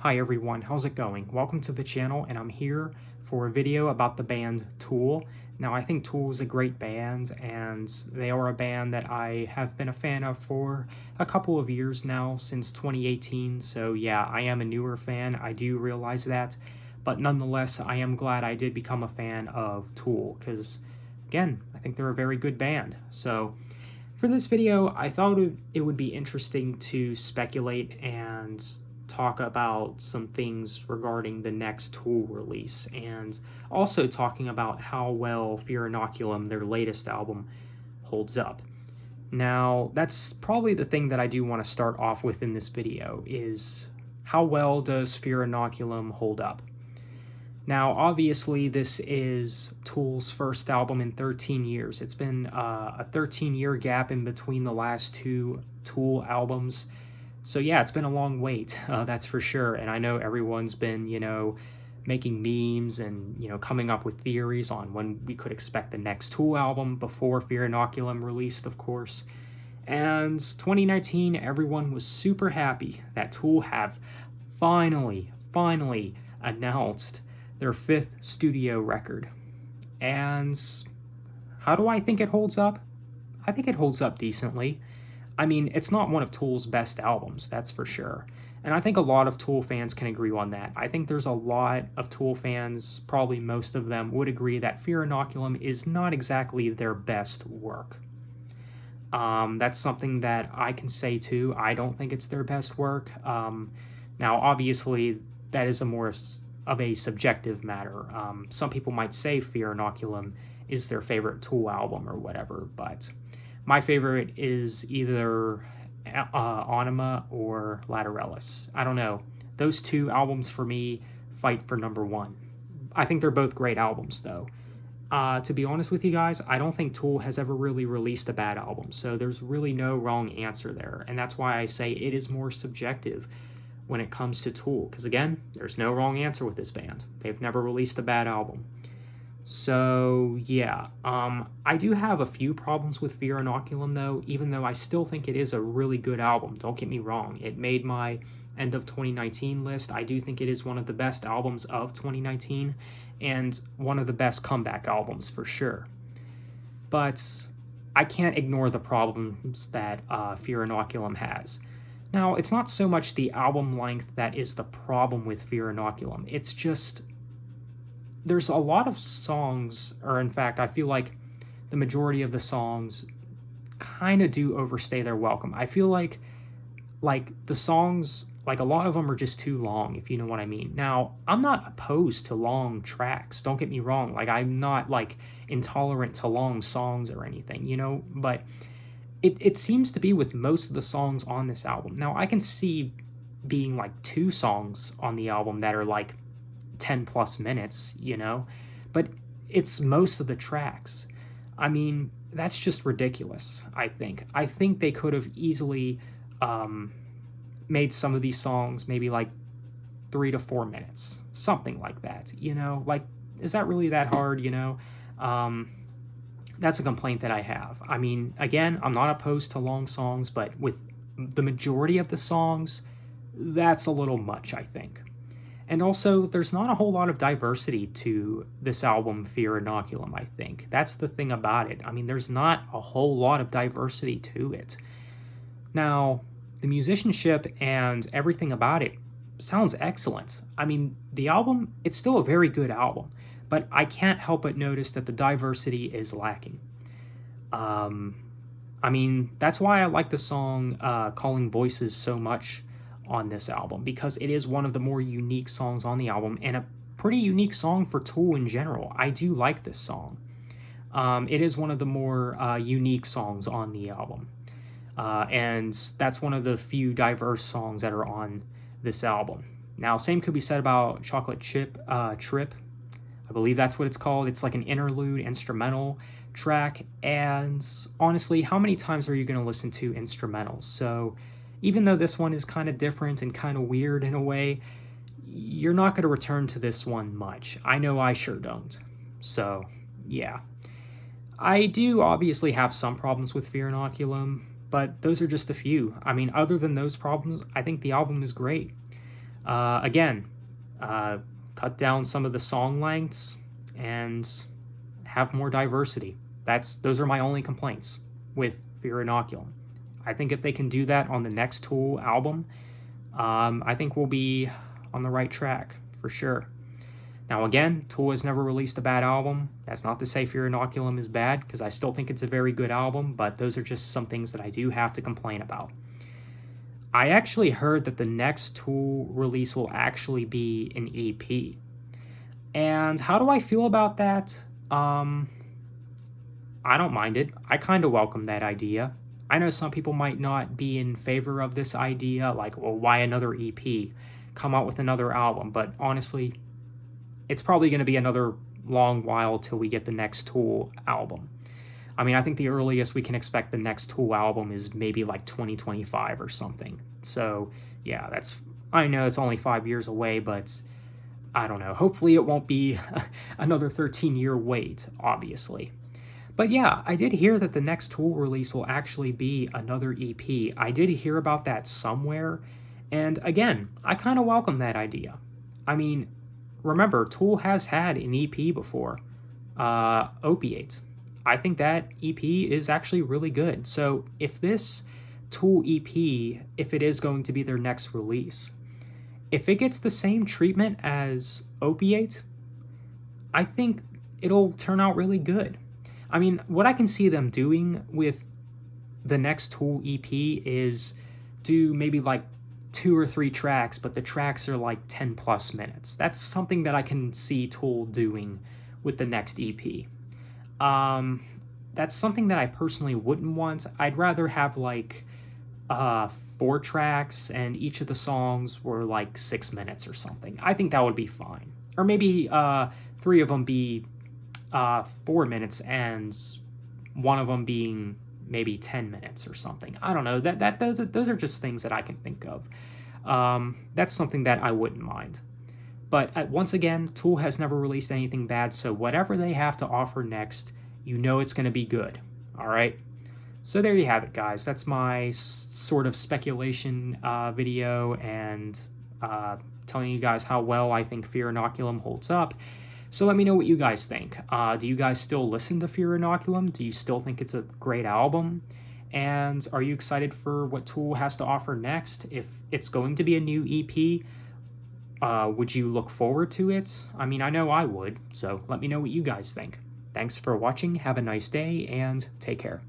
Hi everyone, how's it going? Welcome to the channel, and I'm here for a video about the band Tool. Now, I think Tool is a great band, and they are a band that I have been a fan of for a couple of years now, since 2018. So yeah, I am a newer fan, I do realize that, but nonetheless, I am glad I did become a fan of Tool, because again, I think they're a very good band. So for this video, I thought it would be interesting to speculate and talk about some things regarding the next Tool release, and also talking about how well Fear Inoculum, their latest album, holds up. Now, that's probably the thing that I do want to start off with in this video, is how well does Fear Inoculum hold up? Now, obviously, this is Tool's first album in 13 years. It's been a 13-year gap in between the last two Tool albums. So yeah, it's been a long wait, that's for sure. And I know everyone's been, making memes and, coming up with theories on when we could expect the next Tool album before Fear Inoculum released, of course. And 2019, everyone was super happy that Tool have finally announced their 5th studio record. And how do I think it holds up? I think it holds up decently. I mean, it's not one of Tool's best albums, that's for sure. And I think a lot of Tool fans can agree on that. I think there's a lot of Tool fans, probably most of them, would agree that Fear Inoculum is not exactly their best work. That's something that I can say too. I don't think it's their best work. Now, obviously, that is more of a subjective matter. Some people might say Fear Inoculum is their favorite Tool album or whatever, but my favorite is either Anima or Lateralus. I don't know. Those two albums for me fight for number one. I think they're both great albums, though. To be honest with you guys, I don't think Tool has ever really released a bad album, so there's really no wrong answer there, and that's why I say it is more subjective when it comes to Tool, because again, there's no wrong answer with this band. They've never released a bad album. So yeah, I do have a few problems with Fear Inoculum though, even though I still think it is a really good album. Don't get me wrong, it made my end of 2019 list. I do think it is one of the best albums of 2019 and one of the best comeback albums for sure. But I can't ignore the problems that Fear Inoculum has. Now, it's not so much the album length that is the problem with Fear Inoculum, it's just there's a lot of songs, or in fact, I feel like the majority of the songs kind of do overstay their welcome. I feel like the songs, like a lot of them are just too long, if you know what I mean. Now, I'm not opposed to long tracks, don't get me wrong. Like, I'm not, intolerant to long songs or anything, but it seems to be with most of the songs on this album. Now, I can see being, 2 songs on the album that are, 10 plus minutes, but it's most of the tracks. I mean, that's just ridiculous, I think. I think they could have easily made some of these songs maybe 3 to 4 minutes, something like that, is that really that hard, That's a complaint that I have. I mean, again, I'm not opposed to long songs, but with the majority of the songs, that's a little much, I think. And also, there's not a whole lot of diversity to this album, Fear Inoculum, I think. That's the thing about it. I mean, there's not a whole lot of diversity to it. Now, the musicianship and everything about it sounds excellent. I mean, the album, it's still a very good album, but I can't help but notice that the diversity is lacking. I mean, that's why I like the song Calling Voices so much on this album, because it is one of the more unique songs on the album and a pretty unique song for Tool in general. I do like this song. It is one of the more unique songs on the album, and that's one of the few diverse songs that are on this album. Now, same could be said about Chocolate Chip Trip. I believe that's what it's called. It's like an interlude instrumental track, and honestly, how many times are you going to listen to instrumentals? So even though this one is kind of different and kind of weird in a way, you're not going to return to this one much. I know I sure don't. So, yeah. I do obviously have some problems with Fear Inoculum, but those are just a few. I mean, other than those problems, I think the album is great. Again, cut down some of the song lengths and have more diversity. Those are my only complaints with Fear Inoculum. I think if they can do that on the next Tool album, I think we'll be on the right track for sure. Now again, Tool has never released a bad album. That's not to say Fear Inoculum is bad, because I still think it's a very good album, but those are just some things that I do have to complain about. I actually heard that the next Tool release will actually be an EP. And how do I feel about that? I don't mind it. I kind of welcome that idea. I know some people might not be in favor of this idea, like, well, why another EP? Come out with another album. But honestly, it's probably going to be another long while till we get the next Tool album. I mean, I think the earliest we can expect the next Tool album is maybe like 2025 or something. So, yeah, I know it's only 5 years away, but I don't know. Hopefully it won't be another 13-year wait, obviously. But yeah, I did hear that the next Tool release will actually be another EP. I did hear about that somewhere, and again, I kind of welcome that idea. I mean, remember, Tool has had an EP before, Opiate. I think that EP is actually really good. So if this Tool EP, if it is going to be their next release, if it gets the same treatment as Opiate, I think it'll turn out really good. I mean, what I can see them doing with the next Tool EP is do maybe like 2 or 3 tracks, but the tracks are like 10 plus minutes. That's something that I can see Tool doing with the next EP. That's something that I personally wouldn't want. I'd rather have like 4 tracks and each of the songs were like 6 minutes or something. I think that would be fine. Or maybe 3 of them be 4 minutes and one of them being maybe 10 minutes or something. I don't know. Those are just things that I can think of. That's something that I wouldn't mind. But once again, Tool has never released anything bad, so whatever they have to offer next, you know it's going to be good. All right? So there you have it, guys. That's my sort of speculation video and telling you guys how well I think Fear Inoculum holds up. So let me know what you guys think. Do you guys still listen to Fear Inoculum? Do you still think it's a great album? And are you excited for what Tool has to offer next? If it's going to be a new EP, would you look forward to it? I mean, I know I would, so let me know what you guys think. Thanks for watching, have a nice day, and take care.